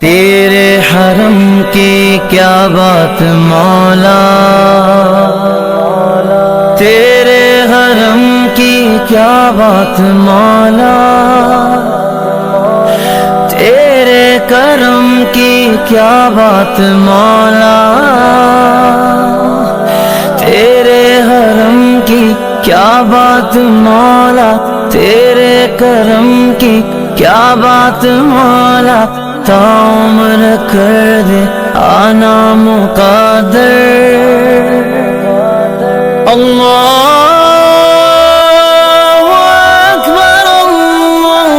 تیرے حرم کی کیا بات مولا، تیرے حرم کی کیا بات مولا، تیرے کرم کی کیا بات مولا، تیرے حرم کی کیا بات مولا، تیرے کرم کی کیا بات مولا، تا عمر کر دے آنا مقدر۔ اللہ اکبر، اللہ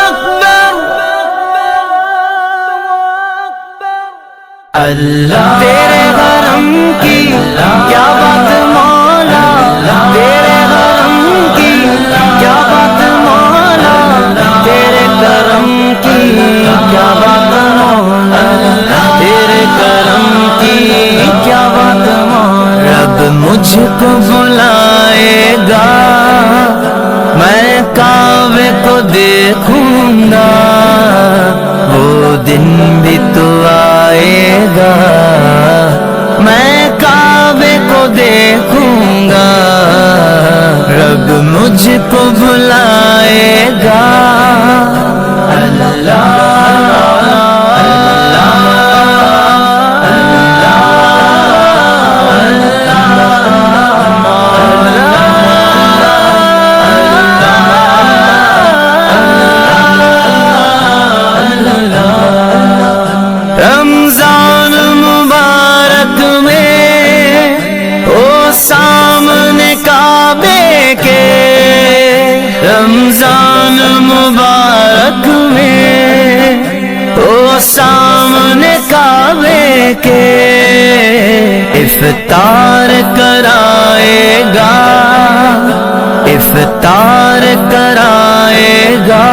اکبر۔ اللہ تیرے حرم کی کیا بات مولا، تیرے حرم کی کیا بات مولا، تیرے کرم کی کیا بات مولا، تیرے کرم کی کیا بات مولا۔ رب مجھ کو بلائے گا، میں کعبے کو دیکھوں گا، وہ دن بھی تو آئے گا، میں کعبے کو دیکھوں گا، رب مجھ کو بلائے گا۔ اللہ رمضان مبارک میں او سامنے کعبے کے، رمضان مبارک میں او سامنے کعبے کے، افطار کرائے گا، افطار کرائے گا،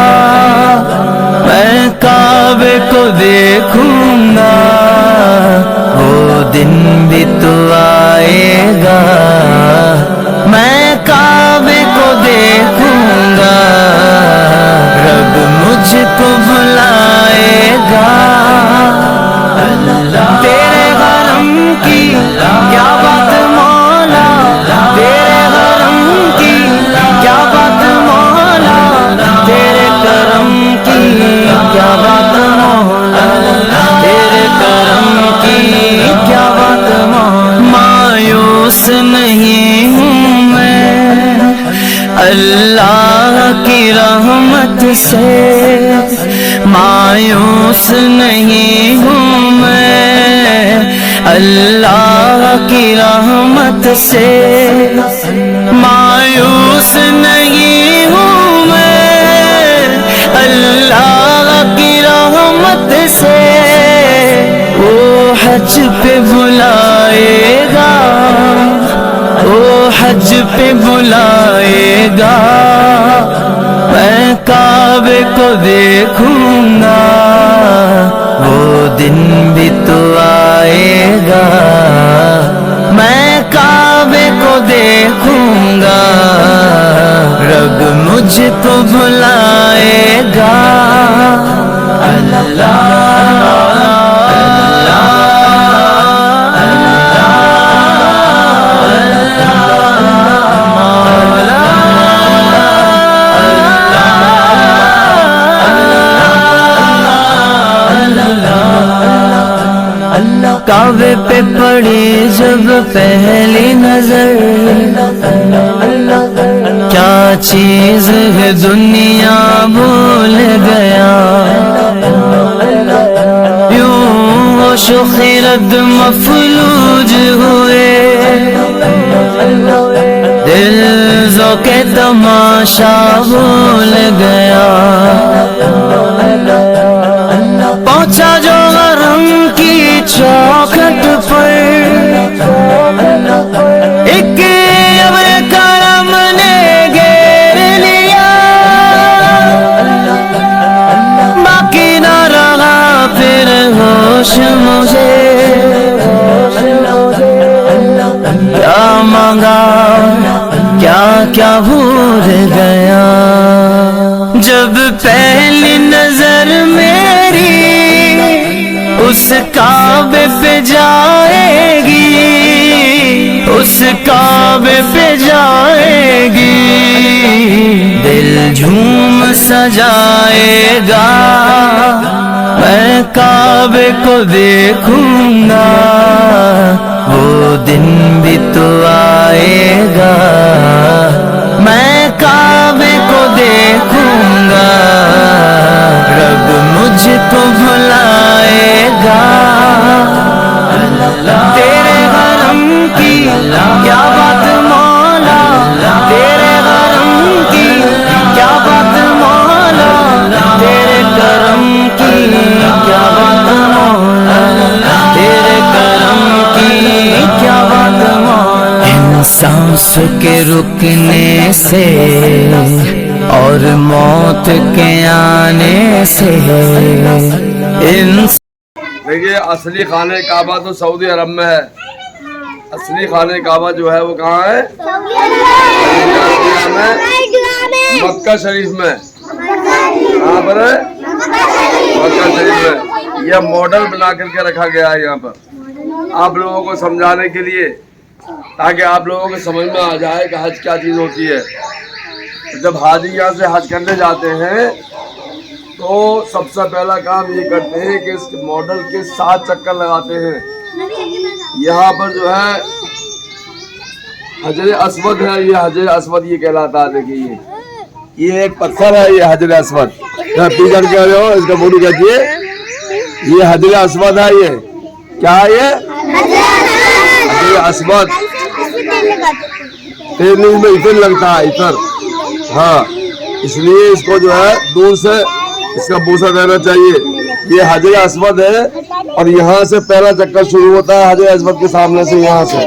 میں کعبے کو دیکھوں گا، وہ دن بھی تو آئے گا، میں کعبے کو دیکھوں گا، رب مجھ کو بلائے گا۔ تیرے حرم کی کیا بات مولا، تیرے حرم کی کیا بات مولا، تیرے کرم کی کیا بات مولا، تیرے کرم کی کیا بات مولا۔ مایوس نہیں ہوں میں اللہ کی رحمت سے، مایوس نہیں ہوں میں اللہ کی رحمت سے، مایوس نہیں ہوں میں اللہ کی رحمت سے، وہ حج پہ بلائے گا، وہ حج پہ بلائے گا، میں کعبے کو دیکھوں گا، وہ دن بھی تو آئے گا، میں کعبے کو دیکھوں گا، رب مجھ کو بلائے گا۔ اللہ کعبے پہ پڑی جب پہلی نظر، کیا چیز ہے دنیا بھول گیا، یوں ہوش و خرد مفلوج ہوئے، دل ذوق تماشا بھول گیا، پہنچا جو حرم کی چوکھٹ پر، ایک ابر کرم نے گھیر لیا، باقی نہ رہا پھر ہوش مجھے، کیا مانگا کیا کیا بھول گیا. جب پہلی نظر میری اس کعبے پہ جائے گی، اس کعبے پہ جائے گی، دل جھوم سجائے گا. میں کعبے کو دیکھوں گا، وہ دن بھی تو آئے گا. میں کعبے کو دیکھوں گا، رب مجھ کو بھلائے گا. تیرے حرم کی کیا بات مولا، تیرے حرم کی کیا بات مولا، تیرے کرم کی کیا بات مولا، تیرے کرم کی کیا بات مولا. سانس کے رکنے سے اور موت کے آنے سے دیکھیے اصلی خانہ کعبہ تو سعودی عرب میں ہے. اصلی خانہ کعبہ جو ہے وہ کہاں ہے؟ مکہ شریف میں. کہاں پر ہے؟ مکہ شریف میں. یہ ماڈل بنا کر کے رکھا گیا ہے یہاں پر آپ لوگوں کو سمجھانے کے لیے، تاکہ آپ لوگوں کو سمجھ میں آ جائے کہ حج کیا چیز ہوتی ہے. جب حاجی یہاں سے حج کرنے جاتے ہیں تو سب سے پہلا کام یہ کرتے ہیں کہ اس ماڈل کے 7 چکر لگاتے ہیں. یہاں پر جو ہے حجر اسود ہے، یہ حجر اسود یہ کہلاتا ہے. دیکھیے یہ ایک پتھر ہے، یہ حجر اسود پیچھے کہہ رہے ہو، اس کا بولی کہتی ہے یہ حجر اسود ہے. یہ کیا ہے؟ یہ حجر اسود. تیل میں اتر لگتا ہے، اتر. ہاں اس لیے اس کو جو ہے دور سے اس کا بوسا دینا چاہیے. یہ حجر اسود ہے اور یہاں سے پہلا چکر شروع ہوتا ہے حجر اسود کے سامنے سے، یہاں سے.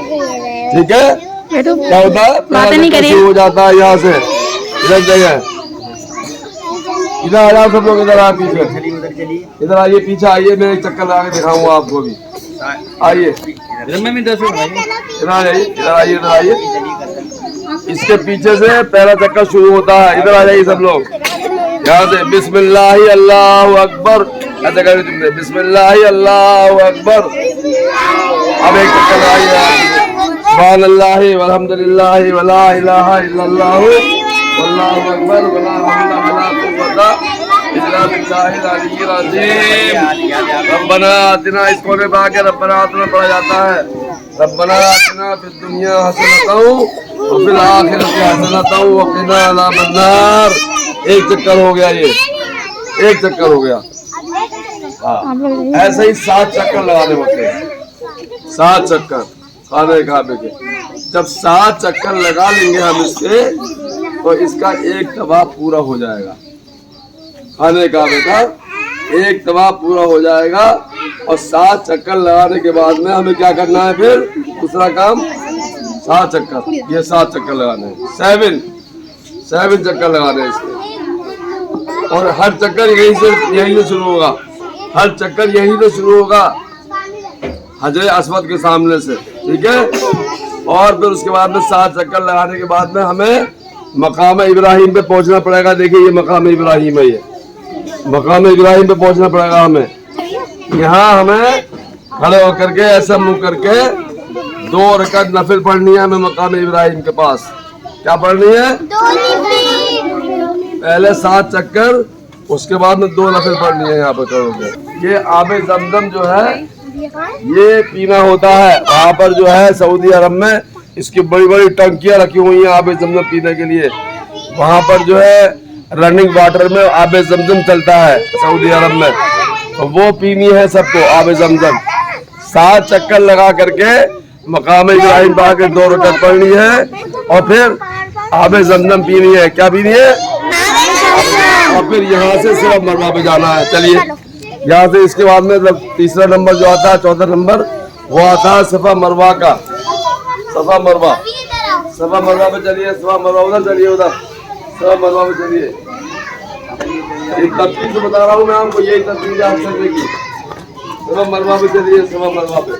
ٹھیک ہے؟ کیا ہوتا ہے؟ پہلا چکر شروع ہو جاتا ہے یہاں سے. ادھر جگہ ادھر آ جاؤ سب لوگ، ادھر آ پیچھے، ادھر آئیے، پیچھے آئیے، میں ایک چکر لگا کے دکھاؤں گا آپ کو بھی. آئیے ادھر آئیے، ادھر آئیے، ادھر آئیے. اس کے پیچھے سے پہلا چکر شروع ہوتا ہے. ادھر آ جائیے سب لوگ. یہاں سے بسم اللہ اللہ اکبر ایسا کریں تم نے، بسم اللہ اللہ اکبر. اب ایک چکر لگائیے، سبحان اللہ والحمد للہ ولا الہ الا اللہ واللہ اکبر ولا حول ولا قوت الا باللہ العلی العظیم. ربنا آتنا، اس کونے پہ آ کے ربنا آتنا پڑھا جاتا ہے. ربنا آتنا فی الدنیا حسنۃ وفی الآخرۃ حسنۃ وقنا عذاب النار. ایک چکر ہو گیا، یہ ایک چکر ہو گیا. ہاں ایسے ہی 7 چکر لگانے ہوتے ہیں، 7 چکر خانہ کعبے کے. جب 7 چکر لگا لیں گے ہم اس کے، تو اس کا ایک طواف پورا ہو جائے گا. خانہ کعبے کا ایک طواف پورا ہو جائے گا. اور 7 چکر لگانے کے بعد میں ہمیں کیا کرنا ہے پھر؟ دوسرا کام 7 چکر، یہ 7 چکر لگانے ہیں. 7 چکر لگانے ہیں اس کے. اور ہر چکر یہیں سے شروع ہوگا. ہر چکر یہیں سے شروع ہوگا حجر اسود کے سامنے سے. ٹھیک ہے؟ اور پھر اس کے بعد میں 7 چکر لگانے کے بعد میں ہمیں مقام ابراہیم پہ پہنچنا پڑے گا. دیکھیے یہ مقام ابراہیم ہے، یہ مقام ابراہیم پہ پہنچنا پڑے گا ہمیں. یہاں ہمیں کھڑے ہو کر کے ایسا منہ کر کے 2 رکعت نفل پڑھنی ہے ہمیں مقام ابراہیم کے پاس. کیا پڑھنی ہے؟ پہلے 7 چکر، اس کے بعد میں 2 نفل پڑھنی ہے. یہاں پہ کرو گے. یہ آب زمزم جو ہے یہ پینا ہوتا ہے. وہاں پر جو ہے سعودی عرب میں اس کی بڑی بڑی ٹنکیاں رکھی ہوئی ہیں آب زمزم پینے کے لیے. وہاں پر جو ہے رننگ واٹر میں آب زمزم چلتا ہے سعودی عرب میں. وہ پینی ہے سب کو آب زمزم. 7 چکر لگا کر کے مقام ابراہیم پا کے 2 رکعت پڑھنی ہے اور پھر آب زمزم پینی ہے. کیا پینی ہے؟ اور پھر یہاں سے صرف مروہ پہ جانا ہے. چلیے یہاں سے اس کے بعد میں تیسرا نمبر جو آتا ہے، 14 نمبر، وہ آتا ہے صفا مروہ کا. صفا مروہ پہ چلیے. صفا مروہ ادھر چلیے، ادھر صفا مروہ پہ چلیے. ایک ترتیب سے بتا رہا ہوں میں آپ کو، یہی ترتیب ہے آپ چلنے کی. صفا مروہ پہ چلیے، صفا مروہ پہ.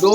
2,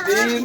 3,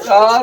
4,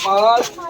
5,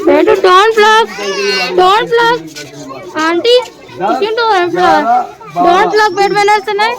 don't plug auntie, you don't plug bed manners tonight.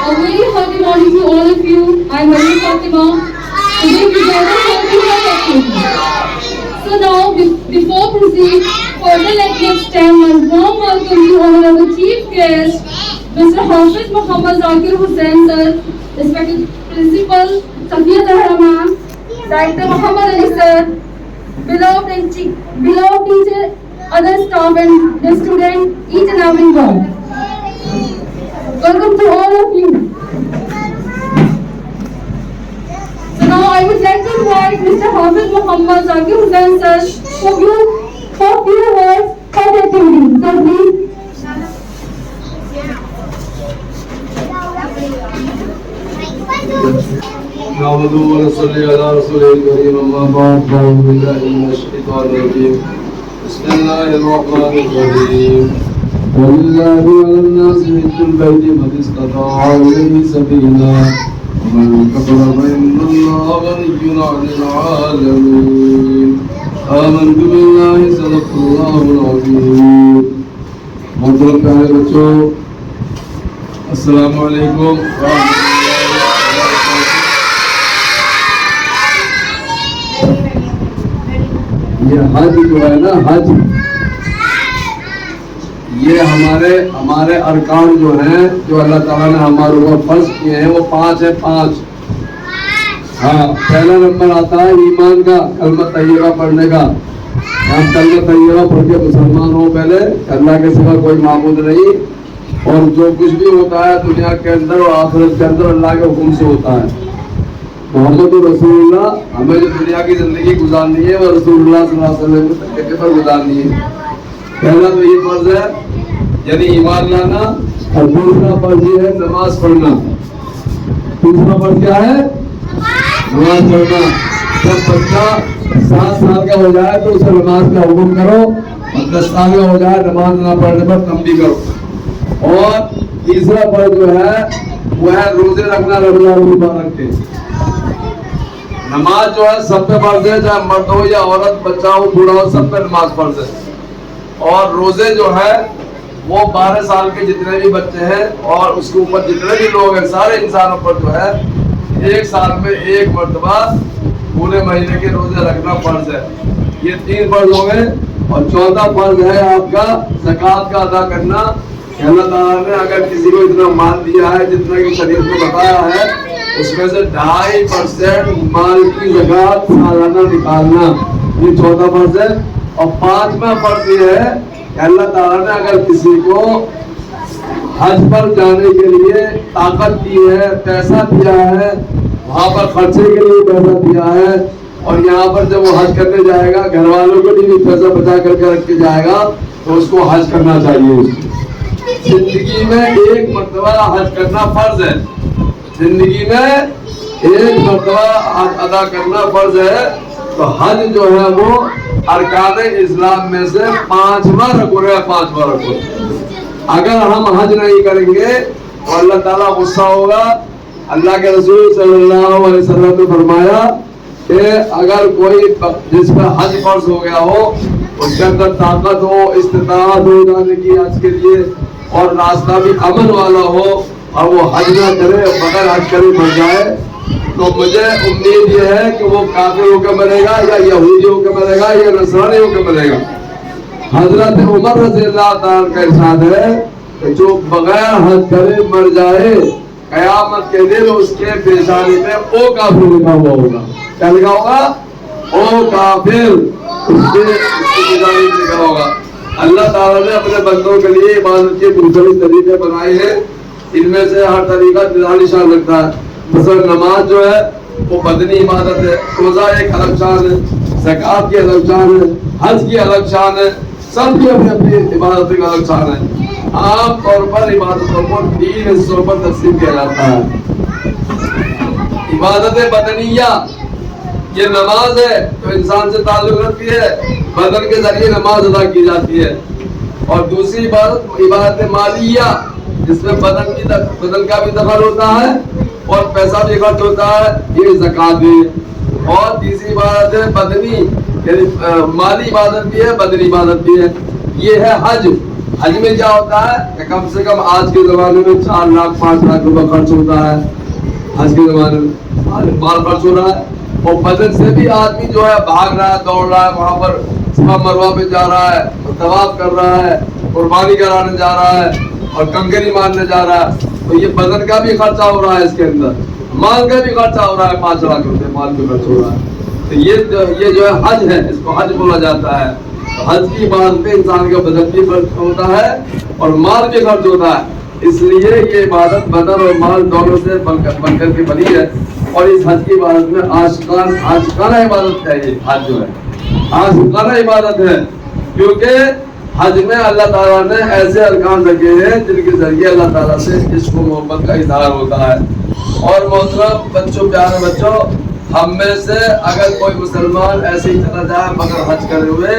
A very happy morning to all of you. I'm Maria Fatima. Today we gather for Puja activity. So now, before proceed further, let me extend my warm welcome to Honorable Chief Guest, Mr. Hafiz Muhammad Zakir Hussain sir, respected Principal Safiya Zahra ma'am, Director Muhammad Ali sir, beloved teacher, other staff and the student, each and every one. Welcome to all of you. So now I would like to invite Mr. Hafiz Muhammad Zakir Hussain sir for few words for the activity. Sir, please. نحمده ونصلي على رسوله الكريم أما بعد فأعوذ بالله من الشيطان الرجيم بسم الله الرحمن الرحيم ولله على الناس حج البيت من استطاع إليه سبيلا ومن كفر فإن الله غني عن العالمين آمنت بالله صدق الله العظيم محترم پیارے بچوں السلام علیکم یہ حج جو ہے نا حج یہ ہمارے ارکان جو ہیں جو اللہ تعالیٰ نے ہمارے اوپر فرض کیے ہیں وہ 5 ہیں 5. ہاں پہلا نمبر آتا ہے ایمان کا کلمہ طیبہ پڑھنے کا. ہم کلمہ طیبہ پڑھ کے مسلمان ہوں پہلے اللہ کے سوا کوئی معبود نہیں اور جو کچھ بھی ہوتا ہے دنیا کے اندر اور آخرت کے اندر اللہ کے حکم سے ہوتا ہے. محمد رسول اللہ ہمیں جو دنیا کی زندگی گزارنی ہے وہ رسول اللہ صلی اللہ علیہ وسلم کے طریقے پر گزارنی ہے. پہلا تو یہ فرض ہے یعنی ایمان لانا اور دوسرا فرض یہ ہے نماز پڑھنا. تیسرا فرض کیا ہے؟ نماز پڑھنا. جب بچہ 7 سال کا ہو جائے تو اسے نماز کا حکم کرو اور 10 سال کا ہو جائے نماز نہ پڑھنے پر تنبیہ کرو. اور تیسرا فرض جو ہے وہ ہے روزے رکھنا رمضان المبارک کے. نماز جو ہے سب پہ فرض ہے چاہے مرد ہو یا عورت بچہ ہو بوڑھا ہو سب پہ نماز فرض ہے. اور روزے جو ہے وہ 12 سال کے جتنے بھی بچے ہیں اور اس کے اوپر جتنے بھی لوگ ہیں سارے انسانوں پر جو ہے 1 سال میں 1 مرتبہ پورے مہینے کے روزے رکھنا فرض ہے. یہ 3 فرض ہو گئے. اور چوتھا فرض ہے آپ کا زکوٰۃ کا ادا کرنا. اللہ تعالیٰ نے اگر کسی کو اتنا مال دیا ہے جتنا کہ شریعت میں بتایا ہے اس میں سے 2.5% مال کی زکوٰۃ سالانہ نکالنا. یہ چوتھا فرض ہے. اور 5واں فرض یہ ہے کہ اللہ تعالیٰ نے اگر کسی کو حج پر جانے کے لیے طاقت دی ہے پیسہ دیا ہے وہاں پر خرچے کے لیے پیسہ دیا ہے اور یہاں پر جب وہ حج کرنے جائے گا گھر والوں کو بھی پیسہ بچا کر کے رکھ کے جائے گا تو اس کو حج کرنا چاہیے. زندگی میں 1 مرتبہ حج کرنا فرض ہے. زندگی میں 1 مرتبہ حج ادا کرنا فرض ہے. تو حج جو ہے وہ ارکان اسلام میں سے 5واں رکن ہے. 5واں رکن. اگر ہم حج نہیں کریں گے تو اللہ تعالیٰ غصہ ہوگا. اللہ کے رسول صلی اللہ علیہ وسلم نے فرمایا کہ اگر کوئی جس پر حج فرض ہو گیا ہو اس کے اندر طاقت ہو استطاعت ہو جانے کی حج کے لیے اور راستہ بھی امن والا ہو اور وہ حج نہ کرے بغیر حج کرے مر جائے تو مجھے امید یہ ہے کہ وہ کافر ہو کے مرے گا یا یہودی ہو کے مرے گا یا نصرانی ہو کے مرے گا. حضرت عمر رضی اللہ تعالیٰ کا ارشاد ہے کہ جو بغیر حج کرے مر جائے قیامت کے دن اس کے پیشانی پہ او کافر لکھا ہوا ہوگا. کیا لکھا ہوگا؟ او کافر. اس کے پیشانی پہ لکھا ہوگا. اللہ تعالیٰ نے اپنے بندوں کے لیے عبادت کے مختلف طریقے بنائے ہیں. ان میں سے ہر طریقہ نشان رکھتا ہے. مثلا نماز جو ہے وہ بدنی عبادت ہے. روزہ ایک الگ شان ہے. زکوٰۃ کی الگ شان ہے. حج کی الگ شان ہے. سب کی اپنی اپنی عبادت کی الگ شان ہے. عام طور پر عبادتوں کو 3 حصوں پر تقسیم کیا جاتا ہے. عبادت بدنیہ یہ نماز ہے تو انسان سے تعلق رکھتی ہے, بدن کے ذریعے نماز ادا کی جاتی ہے. اور دوسری عبادت مالیہ جس میں بدن کا بھی دخل ہوتا ہے اور پیسہ بھی خرچ ہوتا ہے, یہ زکات ہے. اور تیسری عبادت ہے بدنی, یعنی مالی عبادت بھی ہے, بدنی عبادت بھی ہے, یہ ہے حج. حج میں کیا ہوتا ہے کہ کم سے کم آج کے زمانے میں 4 لاکھ 5 لاکھ روپے خرچ ہوتا ہے. آج کے زمانے میں مال خرچ ہو رہا ہے, اور بدن سے بھی آدمی جو ہے بھاگ رہا ہے, دوڑ رہا ہے, وہاں پر صفا مروہ پہ جا رہا ہے, طواف کر رہا ہے, قربانی کرانے جا رہا ہے اور کنکری مارنے جا رہا ہے. تو یہ بدن کا بھی خرچہ ہو رہا ہے, اس کے اندر مال کا بھی خرچہ ہو رہا ہے, 5 لاکھ روپے مال بھی خرچ ہو رہا ہے. تو یہ جو ہے حج ہے, اس کو حج بولا جاتا ہے. حج کی عبادت میں انسان کا بدن بھی خرچ ہوتا ہے اور مال بھی خرچ ہوتا ہے. اس لیے یہ عبادت بدن اور مال دونوں سے بن کر کے بنی ہے. اور اس حج کی عبادت میں عاشقانہ عبادت ہے. یہ حج جو ہے عاشقانہ عبادت ہے, کیونکہ حج میں اللہ تعالیٰ نے ایسے ارکان رکھے ہیں جن کے ذریعے اللہ تعالیٰ سے عشق و محبت کا اظہار ہوتا ہے. اور محترم بچوں, پیارے بچوں, ہم میں سے اگر کوئی مسلمان ایسے ہی چلا جائے مگر حج کرے ہوئے,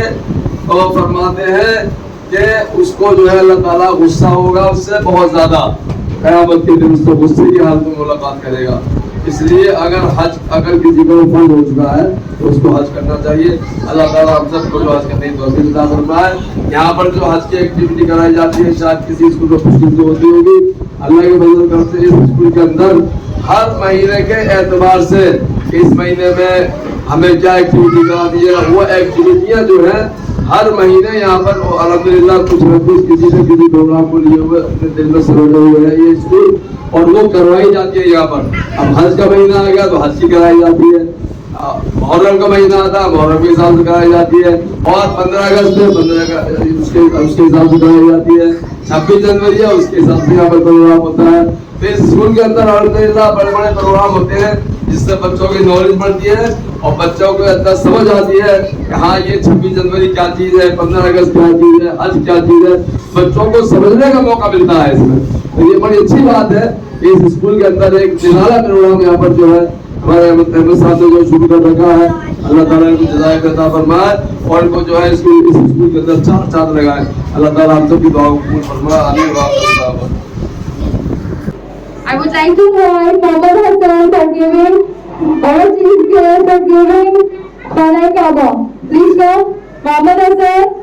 تو وہ فرماتے ہیں کہ اس کو جو ہے اللہ تعالیٰ غصہ ہوگا اس سے بہت زیادہ, قیامت کے دن اس کو غصے کی حالت میں ملاقات کرے گا. اس لیے اگر کسی کو فرض ہو چکا ہے تو اس کو حج کرنا چاہیے. اللہ تعالیٰ ہم سب کو جو حج کرنے کی توفیق عطا فرمائے. یہاں پر جو حج کی ایکٹیویٹی کرائی جاتی ہے, شاید کسی اسکول میں خوش قسمتی ہوتی ہوگی, اللہ کے فضل کرم سے اس اسکول کے اندر ہر مہینے کے اعتبار سے اس مہینے میں ہمیں کیا ایکٹیویٹی کرا دی ہے, وہ ایکٹیویٹیاں جو ہیں ہر مہینے یہاں پر الحمدللہ کچھ نہ کچھ کسی نہ کسی پروگرام کو لیے ہوئے اپنے دل میں سمجھے ہوئے ہیں یہ اسکول, اور وہ کروائی جاتی ہے یہاں پر. اب حج کا مہینہ آ گیا تو حج کی کرائی جاتی ہے, محرم کا مہینہ آتا ہے محرم کے حساب سے کرائی جاتی ہے, اور 15 اگست میں 15 اس کے حساب سے کرائی جاتی ہے, 26 جنوری ہے اس کے حساب سے یہاں پر پروگرام ہوتا ہے. پھر اسکول کے اندر الحمدللہ بڑے بڑے پروگرام ہوتے ہیں جس سے بچوں کی نالج بڑھتی ہے اور بچوں کو اندر سمجھ آتی ہے کہ ہاں یہ 26 جنوری کیا چیز ہے, 15 اگست کیا چیز ہے, حج کیا چیز ہے. بچوں کو سمجھنے کا موقع ملتا ہے اس میں. تو یہ بڑی اچھی بات ہے کہ اس اسکول کے اندر ایک نرالا پروگرام یہاں پر جو ہے ہمارے احمد صاحب نے جو شروع کر رکھا ہے, اللہ تعالیٰ ان کو جزائے عطا فرمائے اور ان کو جو ہے اس اسکول کے اندر 4 چاند لگائے. اللہ تعالیٰ ہم سب کی دعا قبول فرمائے. آمین و آمین. I would like to invite Mohammed Hassan for giving all chief care for giving Khana Kaaba. Please come, Mohammed Hassan.